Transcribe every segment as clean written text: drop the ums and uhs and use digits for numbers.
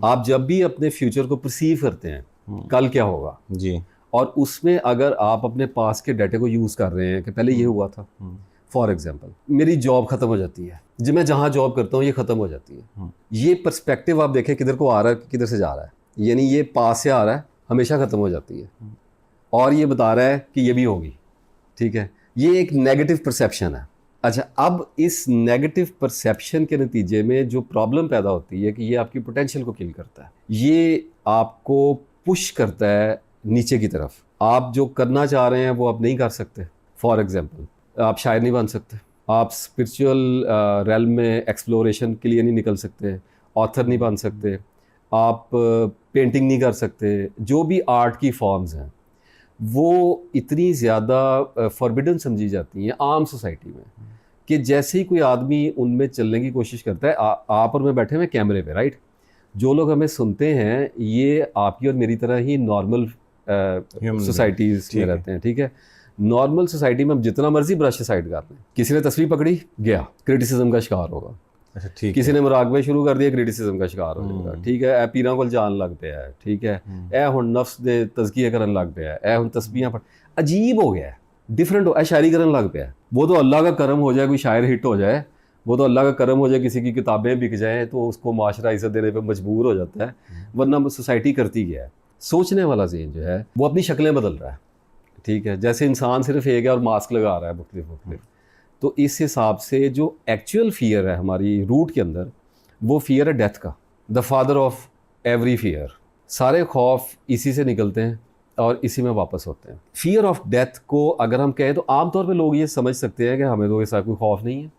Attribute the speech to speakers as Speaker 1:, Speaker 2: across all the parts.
Speaker 1: आप जब भी अपने फ्यूचर को परसीव करते हैं कल क्या होगा
Speaker 2: जी,
Speaker 1: और उसमें अगर आप अपने पास के डाटे को यूज़ कर रहे हैं कि पहले ये हुआ था, फॉर एग्जांपल मेरी जॉब ख़त्म हो जाती है, जब मैं जहाँ जॉब करता हूँ ये ख़त्म हो जाती है, ये पर्सपेक्टिव आप देखें किधर को आ रहा है किधर से जा रहा है, यानी ये पास से आ रहा है, हमेशा ख़त्म हो जाती है और ये बता रहा है कि ये भी होगी, ठीक है। ये एक नेगेटिव परसेप्शन है। अच्छा, अब इस नेगेटिव परसेप्शन के नतीजे में जो प्रॉब्लम पैदा होती है कि ये आपकी पोटेंशियल को किल करता है, ये आपको पुश करता है नीचे की तरफ। आप जो करना चाह रहे हैं वो आप नहीं कर सकते। फॉर एग्जांपल आप शायर नहीं बन सकते, आप स्पिरिचुअल रेल्म में एक्सप्लोरेशन के लिए नहीं निकल सकते, ऑथर नहीं बन सकते, आप पेंटिंग नहीं कर सकते। जो भी आर्ट की फॉर्म्स हैं वो इतनी ज़्यादा फॉरबिडन समझी जाती हैं आम सोसाइटी में कि जैसे ही कोई आदमी उनमें चलने की कोशिश करता है, आप और मैं बैठे हुए कैमरे पे, राइट, जो लोग हमें सुनते हैं ये आपकी और मेरी तरह ही नॉर्मल सोसाइटीज़ में रहते हैं, ठीक है। नॉर्मल सोसाइटी में हम जितना मर्जी ब्रश साइड कर लें, किसी ने तस्वीर पकड़ी गया, क्रिटिसिज्म का शिकार होगा।
Speaker 2: अच्छा, ठीक
Speaker 1: किसी ने मुराकबे शुरू कर दिया, क्रिटिसिज्म का शिकार हो जाएगा, ठीक है। ए पीरां कोल जान लग पिया है, ठीक है, ए हुण नफ्स दे तज़किया करन लग पिया है, ए हुण तस्बीहां पढ़, अजीब हो गया है, डिफरेंट हो, ए शायरी करन लग पिया है। वो तो अल्लाह का करम हो जाए कोई शायर हिट हो जाए, वो तो अल्लाह का करम हो जाए किसी की किताबें बिक जाएँ तो उसको माशरा इज़्ज़त देने पर मजबूर हो जाता है, वरना सोसाइटी करती क्या है। सोचने वाला ज़हन जो है वो अपनी शक्लें बदल रहा है, ठीक है। जैसे इंसान सिर्फ एक है और मास्क लगा रहा है मुख्तलिफ, तो इस हिसाब से जो एक्चुअल फियर है हमारी रूट के अंदर, वो फियर है डेथ का, the father of every fear. सारे खौफ इसी से निकलते हैं और इसी में वापस होते हैं। फियर ऑफ डेथ को अगर हम कहें तो आमतौर पे लोग ये समझ सकते हैं कि हमें तो ऐसा कोई खौफ नहीं है,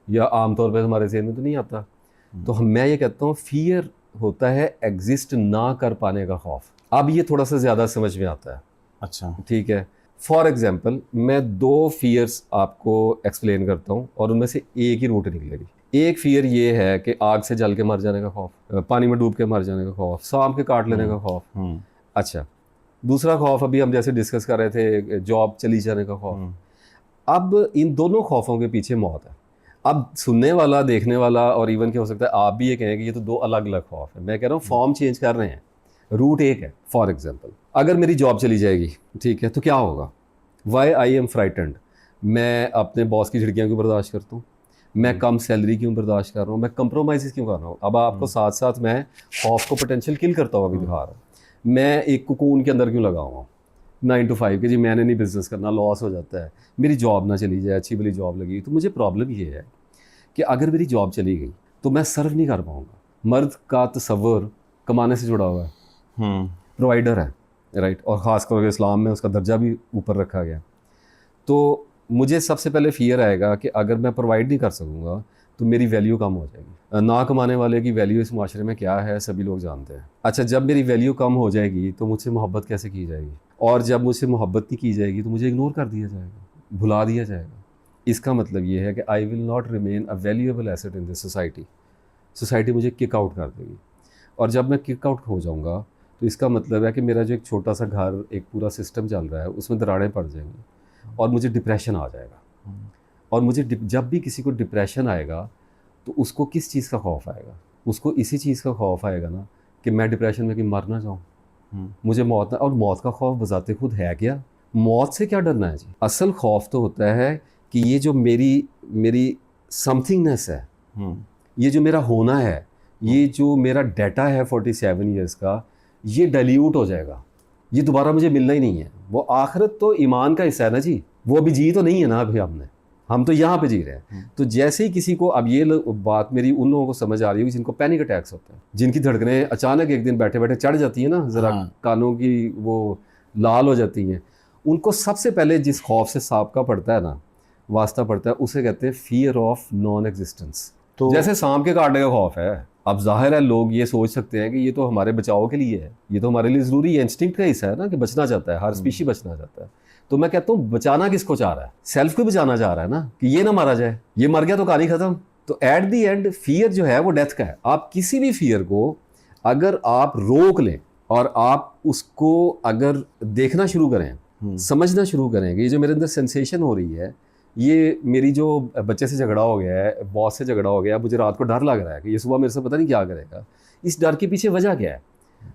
Speaker 1: या आमतौर पे हमारे ज़हन में तो नहीं आता। तो मैं ये कहता हूँ फियर होता है एग्जिस्ट ना कर पाने का खौफ। अब ये थोड़ा सा ज़्यादा समझ में आता है।
Speaker 2: अच्छा,
Speaker 1: ठीक है। फॉर एग्जाम्पल मैं 2 फियर्स आपको एक्सप्लेन करता हूँ और उनमें से एक ही रूट निकलेगी। एक फियर ये है कि आग से जल के मर जाने का खौफ, पानी में डूब के मर जाने का खौफ, सांप के काट लेने का खौफ। अच्छा, दूसरा खौफ अभी हम जैसे डिस्कस कर रहे थे, जॉब चली जाने का खौफ। अब इन दोनों खौफों के पीछे मौत है। अब सुनने वाला, देखने वाला और इवन क्या हो सकता है आप भी ये कहें कि ये तो 2 अलग अलग खौफ है। मैं कह रहा हूँ फॉर्म चेंज कर रहे हैं, रूट एक है। फॉर एग्जाम्पल अगर मेरी जॉब चली जाएगी, ठीक है, तो क्या होगा? Why I am frightened. मैं अपने बॉस की झिड़कियाँ क्यों बर्दाश्त करता हूँ? मैं कम सैलरी क्यों बर्दाश्त कर रहा हूँ? मैं कंप्रोमाइज़ क्यों कर रहा हूँ? अब आपको साथ साथ मैं खौफ को पोटेंशियल किल करता हुआ भी दिखा रहा हूँ। मैं एक कुकून के अंदर क्यों लगा हुआ हूँ 9 to 5 कि जी मैंने नहीं बिजनेस करना, लॉस हो जाता है, मेरी जॉब ना चली जाए, अच्छी भली जॉब लगी। तो मुझे प्रॉब्लम ये है कि अगर मेरी जॉब चली गई तो मैं सर्व नहीं कर पाऊँगा। मर्द का तसव्वुर कमाने से जुड़ा हुआ है, प्रोवाइडर है, राइट, और ख़ास करके इस्लाम में उसका दर्जा भी ऊपर रखा गया। तो मुझे सबसे पहले फियर आएगा कि अगर मैं प्रोवाइड नहीं कर सकूँगा तो मेरी वैल्यू कम हो जाएगी। ना कमाने वाले की वैल्यू इस माशरे में क्या है सभी लोग जानते हैं। अच्छा, जब मेरी वैल्यू कम हो जाएगी तो मुझसे मोहब्बत कैसे की जाएगी? और जब मुझसे मोहब्बत नहीं की जाएगी तो मुझे इग्नोर कर दिया जाएगा, भुला दिया जाएगा। इसका मतलब ये है कि I will not remain a valuable asset in this society. Society मुझे किक आउट कर देगी और जब मैं किक आउट हो जाऊँगा तो इसका मतलब है कि मेरा जो एक छोटा सा घर, एक पूरा सिस्टम चल रहा है, उसमें दरारें पड़ जाएंगी और मुझे डिप्रेशन आ जाएगा। और मुझे जब भी किसी को डिप्रेशन आएगा तो उसको किस चीज़ का खौफ आएगा? उसको इसी चीज़ का खौफ आएगा ना कि मैं डिप्रेशन में कि मर ना जाऊँ, मुझे मौत ना। और मौत का खौफ बजाते खुद है क्या? मौत से क्या डरना है जी? असल खौफ तो होता है कि ये जो मेरी समथिंगनेस है, ये जो मेरा होना है, ये जो मेरा डाटा है 47 ईयर्स का, ये डाइल्यूट हो जाएगा, ये दोबारा मुझे मिलना ही नहीं है। वो आखिरत तो ईमान का हिस्सा है ना जी, वो अभी जी तो नहीं है ना, अभी हम तो यहाँ पे जी रहे हैं। तो जैसे ही किसी को, अब ये बात मेरी उन लोगों को समझ आ रही होगी जिनको पैनिक अटैक्स होते हैं, जिनकी धड़कनें अचानक एक दिन बैठे बैठे चढ़ जाती है ना, ज़रा कानों की वो लाल हो जाती हैं, उनको सबसे पहले जिस खौफ से साबका पड़ता है ना, वास्ता पड़ता है, उसे कहते हैं फियर ऑफ नॉन एग्जिस्टेंस। तो जैसे सांप के काटने का खौफ है। अब जाहिर है लोग ये सोच सकते हैं कि ये तो हमारे बचाव के लिए है, ये तो हमारे लिए ज़रूरी है, इंस्टिंक्ट का हिस्सा है ना कि बचना चाहता है, हर स्पीशी बचना चाहता है। तो मैं कहता हूँ बचाना किसको चाह रहा है? सेल्फ को बचाना चाह रहा है ना, कि ये ना मारा जाए, ये मर गया तो कहानी खत्म। तो एट दी एंड फियर जो है वो डेथ का है। आप किसी भी फियर को अगर आप रोक लें और आप उसको अगर देखना शुरू करें, समझना शुरू करें कि ये जो मेरे अंदर सेंसेशन हो रही है, ये मेरी जो बच्चे से झगड़ा हो गया है, बॉस से झगड़ा हो गया, मुझे रात को डर लग रहा है कि ये सुबह मेरे से पता नहीं क्या करेगा, इस डर के पीछे वजह क्या है?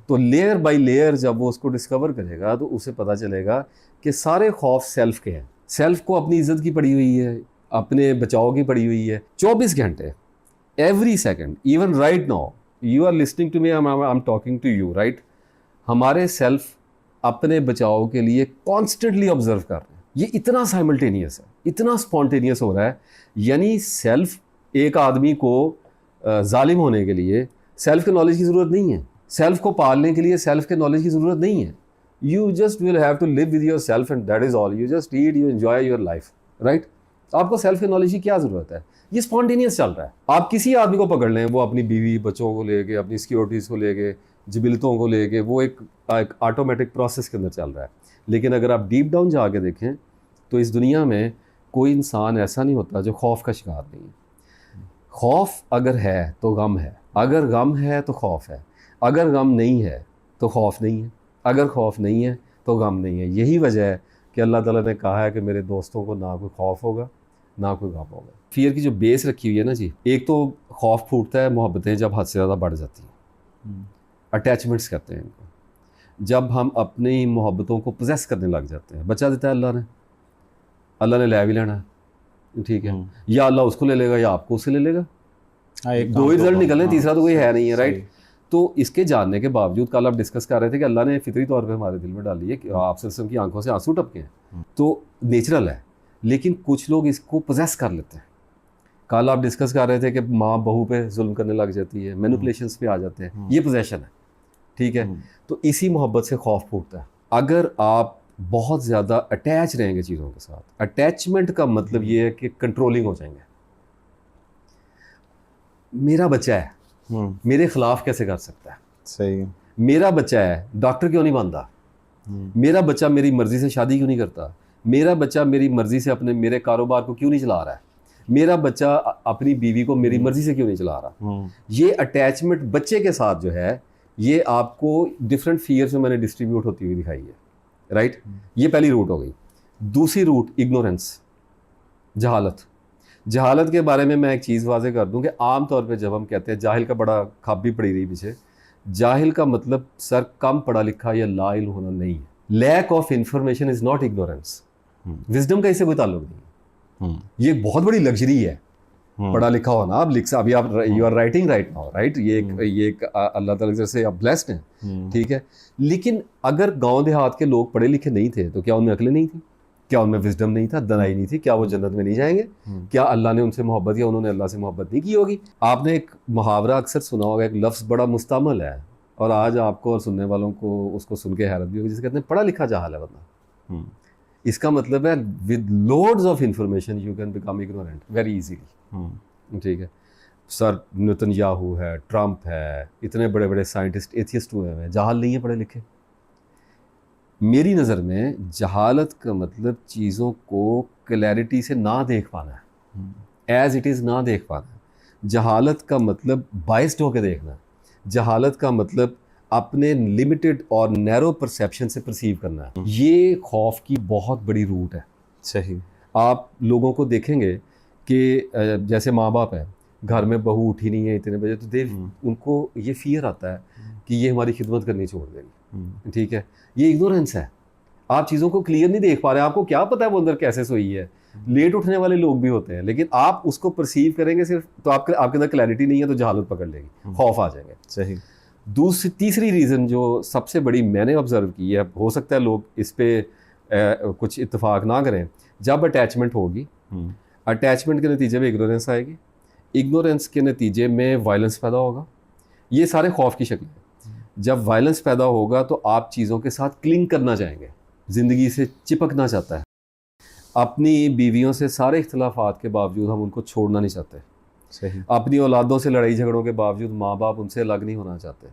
Speaker 1: तो लेयर बाय लेयर जब वो उसको डिस्कवर करेगा तो उसे पता चलेगा कि सारे खौफ सेल्फ के हैं। सेल्फ को अपनी इज्जत की पड़ी हुई है, अपने बचाव की पड़ी हुई है। 24 घंटे, every second, even right now you are listening to me, I am talking to you, right? हमारे सेल्फ अपने बचाव के लिए कॉन्स्टेंटली ऑब्जर्व कर रहे हैं। ये इतना साइमल्टेनियस है, इतना स्पॉन्टेनियस हो रहा है। यानी सेल्फ, एक आदमी को जालिम होने के लिए सेल्फ के नॉलेज की ज़रूरत नहीं है, सेल्फ को पालने के लिए सेल्फ के नॉलेज की ज़रूरत नहीं है। You just will have to live with your self and that is all. You just eat, you enjoy your life, right? आपको सेल्फ के नॉलेज की क्या ज़रूरत है? ये स्पॉन्टेनियस चल रहा है। आप किसी आदमी को पकड़ लें, वो अपनी बीवी बच्चों को लेके, अपनी सिक्योरिटीज़ को लेके, जिबिलतों को लेके, वो एक ऑटोमेटिक प्रोसेस के अंदर चल रहा है। लेकिन अगर आप डीप डाउन जाके देखें तो इस दुनिया में कोई इंसान ऐसा नहीं होता जो खौफ का शिकार नहीं है। खौफ अगर है तो गम है, अगर गम है तो खौफ है, अगर गम नहीं है तो खौफ नहीं है, अगर खौफ नहीं है तो गम नहीं है। यही वजह है कि अल्लाह ताला ने कहा है कि मेरे दोस्तों को ना कोई खौफ होगा ना कोई गम होगा। फियर की जो बेस रखी हुई है ना जी, एक तो खौफ फूटता है मोहब्बतें जब हद से ज़्यादा बढ़ जाती हैं, अटैचमेंट्स कहते हैं इनको। जब हम अपनी मोहब्बतों को पोजेस करने लग जाते हैं, बचा देता है अल्लाह ने ले भी लेना है, ठीक है, या अल्लाह उसको ले लेगा या आपको उससे ले लेगा। दो ही रिजल्ट निकले, तीसरा तो कोई है नहीं है, राइट? तो इसके जानने के बावजूद कल आप डिस्कस कर रहे थे कि अल्लाह ने फितरी तौर पे हमारे दिल में डाली है कि आप सल्लल्लाहु की आंखों से आंसू टपके हैं, तो नेचुरल है। लेकिन कुछ लोग इसको पोजेस कर लेते हैं। कल आप डिस्कस कर रहे थे कि माँ बहू पे जुल्म करने लग जाती है, मैनिपुलेशंस पे आ जाते हैं, ये पोजेशन है, ठीक है? तो इसी मोहब्बत से खौफ फूटता है। अगर आप बहुत ज़्यादा अटैच रहेंगे चीज़ों के साथ, अटैचमेंट का मतलब ये है कि कंट्रोलिंग हो जाएंगे। मेरा बच्चा है, मेरे खिलाफ कैसे कर सकता है?
Speaker 2: सही।
Speaker 1: मेरा बच्चा है, डॉक्टर क्यों नहीं बनता? मेरा बच्चा मेरी मर्जी से शादी क्यों नहीं करता? मेरा बच्चा मेरी मर्जी से अपने मेरे कारोबार को क्यों नहीं चला रहा है? मेरा बच्चा अपनी बीवी को मेरी मर्जी से क्यों नहीं चला रहा? ये अटैचमेंट बच्चे के साथ जो है, ये आपको डिफरेंट फियर्स में मैंने डिस्ट्रीब्यूट होती हुई दिखाई है, राइट? ये पहली रूट हो गई। दूसरी रूट इग्नोरेंस, जहालत के बारे में मैं एक चीज़ वाज़े कर दूं कि आम तौर पे जब हम कहते हैं जाहिल का बड़ा खाब भी पड़ी रही पीछे, जाहिल का मतलब सर कम पढ़ा लिखा या लाइल होना नहीं है। Lack of information is not ignorance. Wisdom का इससे कोई ताल्लुक नहीं है। ये बहुत बड़ी लग्जरी है पढ़ा लिखा होना। आप अभी आप you are writing right now, right? ये एक अल्लाह ताला से आप ब्लेस्ड हैं, ठीक है? लेकिन अगर गांव देहात के लोग पढ़े लिखे नहीं थे तो क्या उनमें अकलें नहीं थी? क्या उनमें विजडम नहीं था, दनाई नहीं थी? क्या वो जन्नत में नहीं जाएंगे? क्या अल्लाह ने उनसे मोहब्बत या उन्होंने अल्लाह से मोहब्बत नहीं की होगी? आपने एक मुहावरा अक्सर सुना होगा, एक लफ्ज़ बड़ा मुस्तमल है और आज आपको और सुनने वालों को उसको सुन के हैरत भी होगी, जिसे कहते हैं पढ़ा लिखा जहाल है बंदा। इसका मतलब है with loads of information you can become ignorant very easily, ठीक है? सर नेतन्याहू है, ट्रंप है, इतने बड़े बड़े साइंटिस्ट एथियस्ट हुए हैं, जहाल नहीं है पढ़े लिखे। मेरी नज़र में जहालत का मतलब चीज़ों को क्लैरिटी से ना देख पाना है, एज इट इज़ ना देख पाना है। जहालत का मतलब बाइस्ड होकर देखना है। जहालत का मतलब अपने लिमिटेड और नैरो परसेप्शन से परसीव करना है। ये खौफ की बहुत बड़ी रूट है।
Speaker 2: सही।
Speaker 1: आप लोगों को देखेंगे कि जैसे माँ बाप है, घर में बहू उठी नहीं है इतने बजे, तो उनको ये फियर आता है कि ये हमारी खिदमत करनी छोड़ देगी, ठीक है? ये इग्नोरेंस है। आप चीज़ों को क्लियर नहीं देख पा रहे हैं, आपको क्या पता है वो अंदर कैसे सोई है। लेट उठने वाले लोग भी होते हैं, लेकिन आप उसको परसीव करेंगे सिर्फ, तो आपके अंदर क्लैरिटी नहीं है, तो जहालत पकड़ लेगी, खौफ आ जाएंगे।
Speaker 2: सही।
Speaker 1: तीसरी रीज़न जो सबसे बड़ी मैंने ऑब्जर्व की है, हो सकता है लोग इस पर कुछ इत्तेफाक ना करें, जब अटैचमेंट होगी, अटैचमेंट के नतीजे में इग्नोरेंस आएगी, इग्नोरेंस के नतीजे में वायलेंस पैदा होगा। ये सारे खौफ की शक्ल है। जब वायलेंस पैदा होगा तो आप चीज़ों के साथ क्लिंग करना चाहेंगे, ज़िंदगी से चिपकना चाहता है। अपनी बीवियों से सारे इख्तिलाफात के बावजूद हम उनको छोड़ना नहीं चाहते।
Speaker 2: सही।
Speaker 1: अपनी औलादों से लड़ाई झगड़ों के बावजूद माँ बाप उनसे अलग नहीं होना चाहते।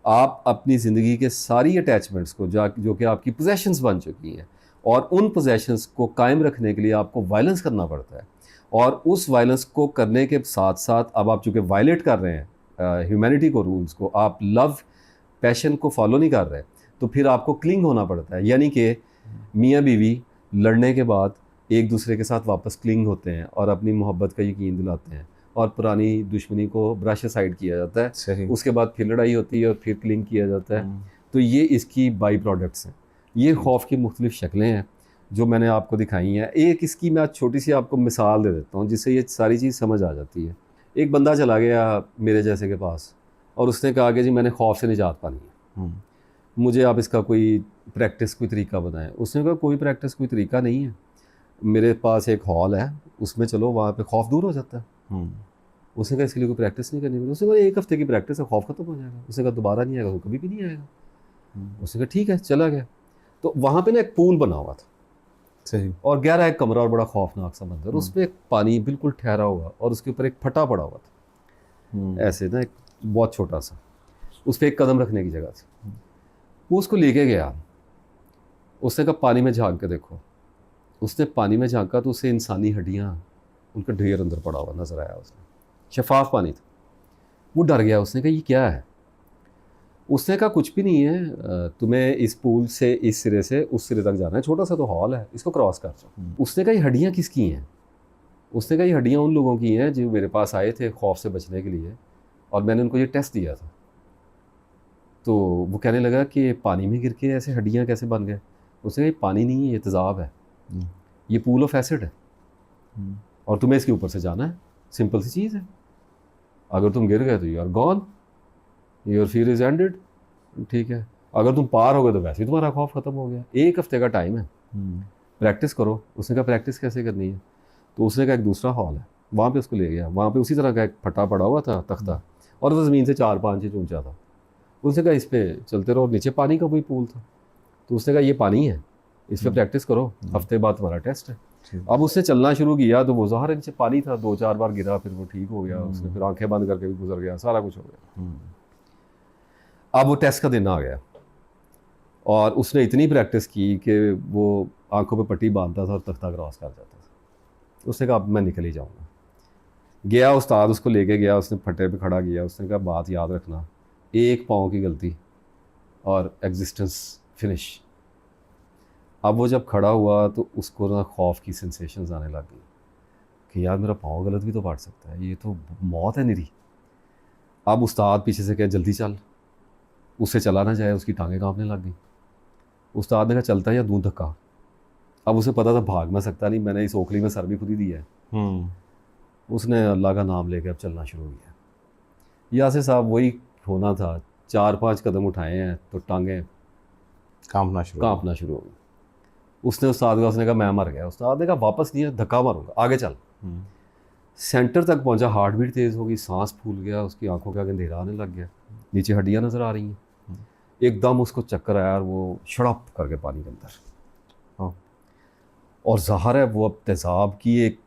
Speaker 1: आप अपनी ज़िंदगी के सारी अटैचमेंट्स को जो कि आपकी पोजेशंस बन चुकी हैं, और उन पोजेशंस को कायम रखने के लिए आपको वायलेंस करना पड़ता है। और उस वायलेंस को करने के साथ साथ अब आप चूँकि वायलेट कर रहे हैं ह्यूमैनिटी को, रूल्स को, आप लव पैशन को फॉलो नहीं कर रहे, तो फिर आपको क्लिंग होना पड़ता है। यानी कि मियाँ बीवी लड़ने के बाद एक दूसरे के साथ वापस क्लिंग होते हैं और अपनी मोहब्बत का यकीन दिलाते हैं। और पुरानी दुश्मनी को ब्रश साइड किया जाता है।
Speaker 2: सही।
Speaker 1: उसके बाद फिर लड़ाई होती है और फिर क्लिंग किया जाता है।
Speaker 2: हम्म,
Speaker 1: तो ये इसकी बाई प्रोडक्ट्स हैं। ये खौफ की मुख्तलिफ शक्लें हैं जो मैंने आपको दिखाई हैं। एक इसकी मैं आज छोटी सी आपको मिसाल दे देता हूँ जिससे ये सारी चीज़ समझ आ जाती है। एक बंदा चला गया मेरे जैसे के पास और उसने कहा कि जी मैंने खौफ से निजात पानी है,
Speaker 2: हम्म,
Speaker 1: मुझे आप इसका कोई प्रैक्टिस कोई तरीका बताएं। उसने कहा कोई प्रैक्टिस कोई तरीका नहीं है, मेरे पास एक हॉल है, उसमें चलो, वहाँ पे खौफ दूर हो जाता है।
Speaker 2: हम्म,
Speaker 1: उसने कहा इसके लिए कोई प्रैक्टिस नहीं करनी पड़ती। उसने कहा 1 हफ्ते की प्रैक्टिस है, खौफ खत्म हो जाएगा। उसने कहा दोबारा नहीं आएगा, तो कभी भी नहीं आएगा। उसने कहा ठीक है, चला गया। तो वहाँ पे ना एक पूल बना हुआ था
Speaker 2: सही।
Speaker 1: और गहरा एक कमरा और बड़ा खौफनाक सा मंजर, उसमें एक पानी बिल्कुल ठहरा हुआ और उसके ऊपर एक फटा पड़ा हुआ था, ऐसे ना, एक बहुत छोटा सा, उस पर एक कदम रखने की जगह थी। वो उसको लेके गया, उसने कहा पानी में झांक के देखो। उसने पानी में झांका तो उसे इंसानी हड्डियाँ, उनका ढेर अंदर पड़ा हुआ नजर आया। उसने, शफाफ पानी था। वो डर गया, उसने कहा ये क्या है। उसने कहा कुछ भी नहीं है, तुम्हें इस पूल से इस सिरे से उस सिरे तक जाना है, छोटा सा तो हॉल है, इसको क्रॉस कर जाओ। उसने कहा ये हड्डियाँ किसकी हैं। उसने कहा ये हड्डियाँ उन लोगों की हैं जो मेरे पास आए थे खौफ से बचने के लिए, और मैंने उनको ये टेस्ट दिया था। तो वो कहने लगा कि पानी में गिर के ऐसे हड्डियाँ कैसे बन गए। उसने कहा ये पानी नहीं है, ये तेज़ाब है, ये पूल ऑफ एसिड है, और तुम्हें इसके ऊपर से जाना है। सिंपल सी चीज़ है, अगर तुम गिर गए तो you are gone, your fear is ended. ठीक है, अगर तुम पार हो गए तो वैसे ही तुम्हारा खौफ ख़त्म हो गया। 1 हफ्ते का टाइम है, प्रैक्टिस करो। उसने कहा प्रैक्टिस कैसे करनी है। तो उसने कहा एक दूसरा हॉल है, वहाँ पे उसको ले गया। वहाँ पे उसी तरह का एक फटा पड़ा हुआ था तख्ता, और वो ज़मीन से 4-5 इंच ऊंचा था। उसने कहा इस पर चलते रहो, नीचे पानी का कोई पूल था। तो उसने कहा ये पानी है, इस पर प्रैक्टिस करो, हफ्ते बाद तुम्हारा टेस्ट है। अब उसने चलना शुरू किया तो वो ज़ाहिर नीचे पानी था, 2-4 बार गिरा, फिर वो ठीक हो गया। उसने फिर आंखें बंद करके भी गुजर गया, सारा कुछ हो गया। अब वो टेस्ट का दिन आ गया और उसने इतनी प्रैक्टिस की कि वो आंखों पे पट्टी बांधता था और तख्ता क्रॉस कर जाता था। उसने कहा अब मैं निकल ही जाऊँगा। गया, उस्ताद उसको लेके गया, उसने फटे पे खड़ा किया। उसने कहा बात याद रखना, एक पाँव की गलती और एग्जिस्टेंस फिनिश। अब वो जब खड़ा हुआ तो उसको ना खौफ की सेंसेशंस आने लग गई कि यार मेरा पाँव गलत भी तो पड़ सकता है, ये तो मौत है निरी। अब उस्ताद पीछे से कहा जल्दी चल, उससे चला ना जाए, उसकी टांगें कांपने लग गई। उस्ताद ने कहा चलता है या दूं धक्का। अब उसे पता था भाग मैं सकता नहीं, मैंने इस ओखली में सर भी खुद ही दिया है। उसने अल्लाह का नाम लेके अब चलना शुरू किया। यासिर साहब वही होना था, 4-5 कदम उठाए हैं तो टांगें कांपना शुरू हो गई। उसने उस्ताद का, उसने कहा मैं मर गया। उस्ताद ने कहा वापस नहीं है, धक्का मारूंगा, आगे चल। सेंटर तक पहुंचा, हार्ट बीट तेज़ हो गई, सांस फूल गया, उसकी आंखों के आगे अंधेरा आने लग गया, नीचे हड्डियां नज़र आ रही हैं। एकदम उसको चक्कर आया और वो शड़प करके पानी के अंदर। और ज़ाहिर है वो अब तेज़ाब की एक,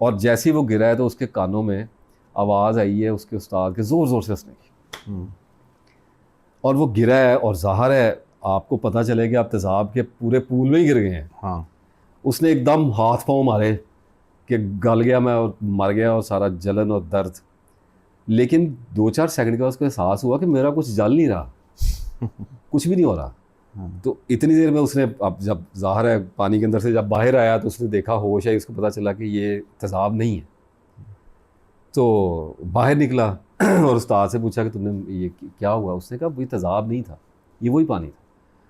Speaker 1: और जैसे ही वो गिरा है तो उसके कानों में आवाज़ आई है उसके उस्ताद के ज़ोर ज़ोर से हंसने की। और वो गिरा है और ज़ाहिर है आपको पता चले कि आप तेज़ाब के पूरे पूल में ही गिर गए हैं।
Speaker 2: हाँ।
Speaker 1: उसने एकदम हाथ पाँव मारे कि गल गया मैं और मर गया, और सारा जलन और दर्द। लेकिन 2-4 सेकंड का उसको एहसास हुआ कि मेरा कुछ जल नहीं रहा, कुछ भी नहीं हो रहा। तो इतनी देर में उसने, अब जब ज़ाहिर है पानी के अंदर से जब बाहर आया तो उसने देखा, होश है, उसको पता चला कि ये तेज़ाब नहीं है। तो बाहर निकला और उस्ताद से पूछा कि तुमने ये क्या हुआ। उसने कहा ये तेज़ाब नहीं था, ये वही पानी था,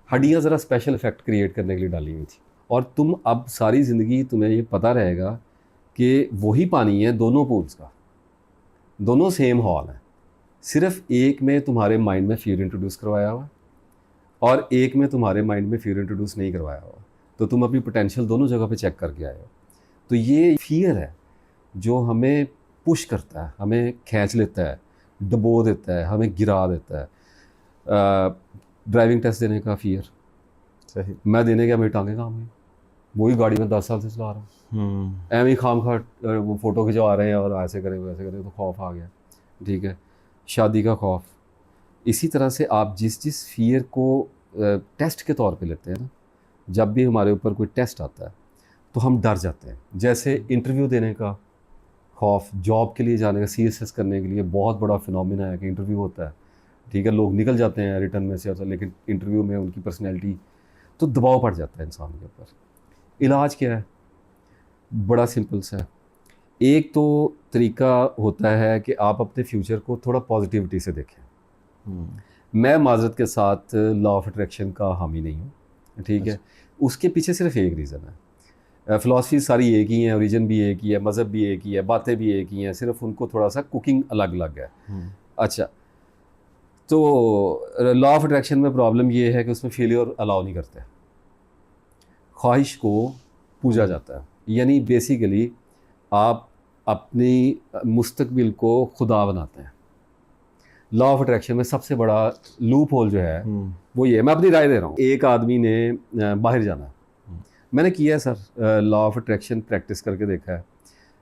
Speaker 1: हड्डियाँ ज़रा स्पेशल इफेक्ट क्रिएट करने के लिए डाली हुई थी। और तुम अब सारी ज़िंदगी तुम्हें ये पता रहेगा कि वही पानी है दोनों पूल्स का, दोनों सेम हॉल है, सिर्फ एक में तुम्हारे माइंड में फियर इंट्रोड्यूस करवाया हुआ और एक में तुम्हारे माइंड में फियर इंट्रोड्यूस नहीं करवाया हुआ। तो तुम अपनी पोटेंशियल दोनों जगह पे चेक करके आए हो। तो ये फियर है जो हमें पुश करता है, हमें खींच लेता है, डबो देता है, हमें गिरा देता है। ड्राइविंग टेस्ट देने का फियर,
Speaker 2: सही।
Speaker 1: मैं देने गया, मेरी टांगें काम गई, वही गाड़ी में 10 साल से चला रहा हूँ, एम ही खाम खा वो फ़ोटो खिंचवा रहे हैं और ऐसे करें वैसे करें, तो खौफ आ गया। ठीक है, शादी का खौफ। इसी तरह से आप जिस जिस फियर को टेस्ट के तौर पे लेते हैं ना, जब भी हमारे ऊपर कोई टेस्ट आता है तो हम डर जाते हैं। जैसे इंटरव्यू देने का खौफ, जॉब के लिए जाने का, CSS करने के लिए बहुत बड़ा फिनोमिना है कि इंटरव्यू होता है। ठीक है, लोग निकल जाते हैं रिटर्न में से, लेकिन इंटरव्यू में उनकी पर्सनैलिटी, तो दबाव पड़ जाता है इंसान के ऊपर। इलाज क्या है? बड़ा सिंपल सा है, एक तो तरीका होता है कि आप अपने फ्यूचर को थोड़ा पॉजिटिविटी से देखें। मैं माजरत के साथ लॉ ऑफ अट्रैक्शन का हामी नहीं हूँ, ठीक है। उसके पीछे सिर्फ एक रीज़न है, फ़िलासफ़ी सारी एक ही है, ओरिजिन भी एक ही है, मज़हब भी एक ही है, बातें भी एक ही हैं, सिर्फ उनको थोड़ा सा कुकिंग अलग अलग है। अच्छा, तो लॉ ऑफ अट्रैक्शन में प्रॉब्लम ये है कि उसमें फेलियर अलाउ नहीं करते, ख्वाहिश को पूजा जाता है, यानी बेसिकली आप अपनी मुस्तकबिल को खुदा बनाते हैं। लॉ ऑफ अट्रैक्शन में सबसे बड़ा लूप होल जो है वो ये है, मैं अपनी राय दे रहा हूँ। एक आदमी ने बाहर जाना है, मैंने किया है sir, law of attraction practice करके देखा है।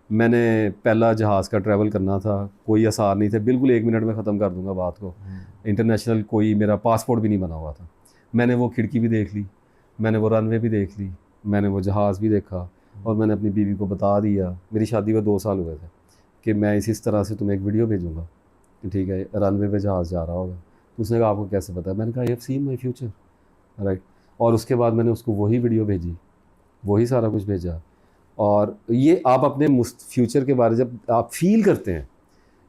Speaker 1: मैंने पहला जहाज़ का ट्रैवल करना था, कोई आसार नहीं थे, बिल्कुल 1 मिनट में ख़त्म कर दूंगा बात को। इंटरनेशनल कोई मेरा पासपोर्ट भी नहीं बना हुआ था। मैंने वो खिड़की भी देख ली, मैंने वो रनवे भी देख ली, मैंने वो जहाज़ भी देखा, और मैंने अपनी बीवी को बता दिया, मेरी शादी को 2 साल हुए थे, कि मैं इस तरह से तुम्हें एक वीडियो भेजूँगा, ठीक है, रनवे पे जहाज़ जा रहा होगा। तो उसने कहा आपको कैसे पता है? मैंने कहा I have seen my future, right. और उसके बाद मैंने उसको वही वीडियो भेजी, वही सारा कुछ भेजा। और ये आप अपने फ्यूचर के बारे जब आप फील करते हैं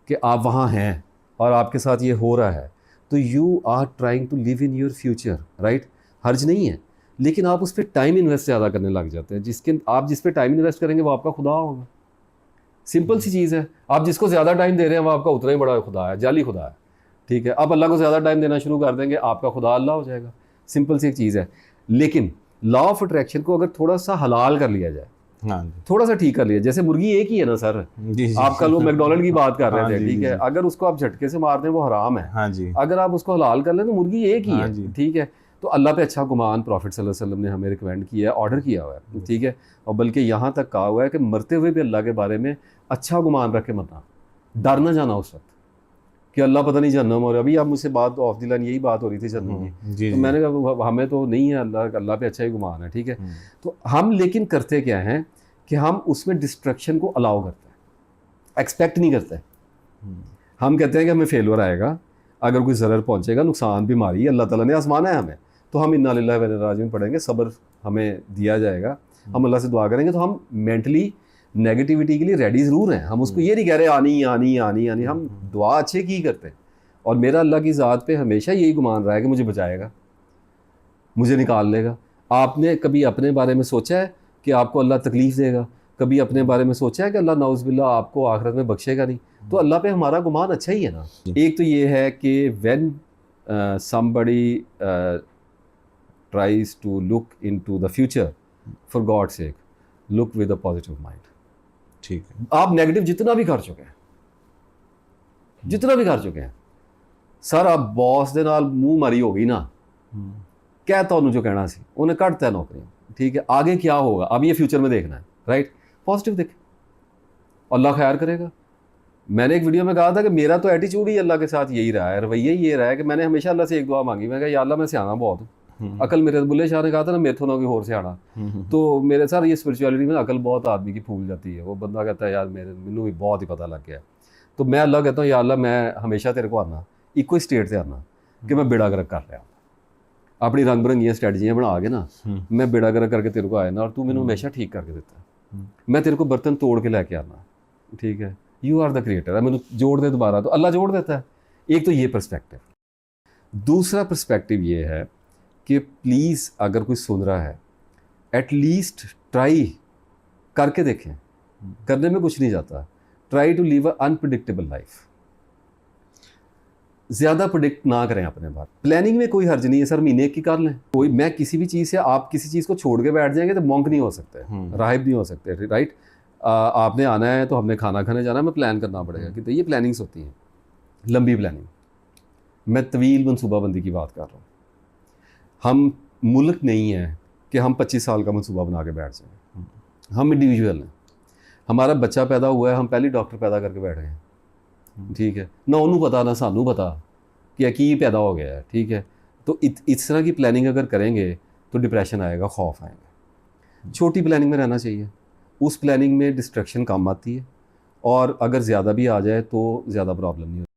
Speaker 1: कि आप वहाँ हैं और आपके साथ ये हो रहा है, तो you are trying to live in your future, right. हर्ज नहीं है, लेकिन आप उस पर टाइम इन्वेस्ट ज़्यादा करने लग जाते हैं। आप जिस पे टाइम इन्वेस्ट करेंगे वो आपका खुदा होगा। सिंपल सी चीज़ है, आप जिसको ज़्यादा टाइम दे रहे हैं वो आपका उतना ही बड़ा खुदा है, जाली खुदा है, ठीक है। आप अल्लाह को ज़्यादा टाइम देना शुरू कर देंगे, आपका खुदा अल्लाह हो जाएगा। सिंपल सी एक चीज़ है। लेकिन लॉ ऑफ अट्रैक्शन को अगर थोड़ा सा हलाल कर लिया जाए,
Speaker 2: हाँ,
Speaker 1: थोड़ा सा ठीक कर लिया, जैसे मुर्गी एक ही है ना सर, आप कल वो मैकडोनल्ड की बात कर रहे थे, ठीक है। अगर उसको आप झटके से मार दें वो हराम है,
Speaker 2: हाँ जी।
Speaker 1: अगर आप उसको हलाल कर लें तो मुर्गी एक ही
Speaker 2: हाँ
Speaker 1: है,
Speaker 2: जी।
Speaker 1: ठीक है। तो अल्लाह पे अच्छा गुमान प्रॉफिट सल्लल्लाहु अलैहि वसल्लम ने हमें रिकमेंड किया है, ऑर्डर किया हुआ है, ठीक है। और बल्कि यहाँ तक कहा हुआ है कि मरते हुए भी अल्लाह के बारे में अच्छा गुमान रख के मरना, डर ना जाना उस वक्त कि अल्लाह पता नहीं जहन्नम। और अभी आप मुझसे बात ऑफ द लाइन यही बात हो रही थी जहन्नम की, तो मैंने कहा हमें तो नहीं है, अल्लाह पे अच्छा ही गुमान है, ठीक है। तो हम लेकिन करते क्या हैं कि हम उसमें डिस्ट्रक्शन को अलाउ करते हैं, एक्सपेक्ट नहीं करते। हम कहते हैं कि हमें फेलवर आएगा, अगर कोई ज़रर पहुंचेगा, नुकसान, बीमारी, अल्लाह ताला ने आजमाना है हमें, तो हम इन्ना लिल्लाहि व इन्ना इलैहि राजिऊन पढ़ेंगे, सब्र हमें दिया जाएगा, हम अल्लाह से दुआ करेंगे। तो हम मेंटली नेगेटिविटी के लिए रेडी ज़रूर हैं, हम उसको ये नहीं कह रहे आनी आनी आनी आनी, हम दुआ अच्छे की करते हैं। और मेरा अल्लाह की ज़ात पे हमेशा यही गुमान रहा है कि मुझे बचाएगा, मुझे निकाल लेगा। आपने कभी अपने बारे में सोचा है कि आपको अल्लाह तकलीफ़ देगा? कभी अपने बारे में सोचा है कि अल्लाह नाउज़ुबिल्लाह आपको आखिरत में बख्शेगा नहीं? तो अल्लाह पे हमारा गुमान अच्छा ही है ना। एक तो ये है कि when somebody tries to look into the future, for God's sake, look with a positive mind.
Speaker 2: ठीक है।
Speaker 1: आप नेगेटिव जितना भी कर चुके हैं, जितना भी कर चुके हैं सर, आप बॉस ਦੇ ਨਾਲ ਮੂੰਹ ਮਾਰੀ ਹੋ ਗਈ ना, क्या ਤੁਹਾਨੂੰ जो कहना सी उन्हें ਕੱਢਤਾ नौकरी, ठीक है। आगे क्या होगा अब ये फ्यूचर में देखना है, राइट। पॉजिटिव देखें, अल्लाह खैर करेगा। मैंने एक वीडियो में कहा था कि मेरा तो एटीट्यूड ही अल्लाह के साथ यही रहा है, रवैया ही ये रहा है कि मैंने हमेशा अल्लाह से एक दुआ मांगी, मैं कहा या अल्लाह मैं सियाना बहुत हूँ, अकल मेरे, बुल्ले शाह ने कहा था ना मेरे तो ना कोई और सियाना, तो मेरे सर ये स्पिरिचुअलिटी में अकल बहुत आदमी की फूल जाती है। वो बंदा कहता है यार मैनू भी बहुत ही पता लग गया। तो मैं अल्लाह कहता हूँ या अल्लाह मैं हमेशा तेरे को आना इको स्टेट से आना कि मैं बेड़ा गर्क कर रहा, अपनी रंग बिरंगियाँ स्ट्रैटजियाँ बना के ना मैं बेड़ा गर्क करके तेरे को आया ना, और तू मैनू हमेशा ठीक करके देता, मैं तेरे को बर्तन तोड़ के लेके आना, ठीक है। यू आर द क्रिएटर, मैंने जोड़ दे दोबारा, तो अल्लाह जोड़ देता है। एक तो ये पर्सपेक्टिव। दूसरा पर्सपेक्टिव ये है कि प्लीज़ अगर कोई सुन रहा है एटलीस्ट ट्राई करके देखें, करने में कुछ नहीं जाता। Try to live a unpredictable life. ज़्यादा प्रिडिक्ट ना करें अपने बारे। प्लानिंग में कोई हर्ज नहीं है सर, महीने की कर लें कोई। मैं किसी भी चीज़ से, आप किसी चीज़ को छोड़ के बैठ जाएंगे तो मॉन्क नहीं हो सकते, राहिब नहीं हो सकते, राइट। आपने आना है तो हमने खाना खाने जाना है, मैं प्लान करना पड़ेगा कि तो ये प्लानिंग्स होती हैं, लंबी प्लानिंग। मैं तवील मनसूबाबंदी की बात कर रहा हूँ। हम मुल्क नहीं है कि हम 25 साल का मनसूबा बना के बैठ जाएं। हम इंडिविजुअल हैं। हमारा बच्चा पैदा हुआ है, हम पहले डॉक्टर पैदा करके बैठ गए, ठीक है ना, उन्होंने पता ना सानू पता कि की पैदा हो गया है, ठीक है। तो इस तरह की प्लानिंग अगर करेंगे तो डिप्रेशन आएगा, खौफ आएगा। छोटी प्लानिंग में रहना चाहिए, उस प्लानिंग में डिस्ट्रैक्शन कम आती है, और अगर ज़्यादा भी आ जाए तो ज़्यादा प्रॉब्लम नहीं होती।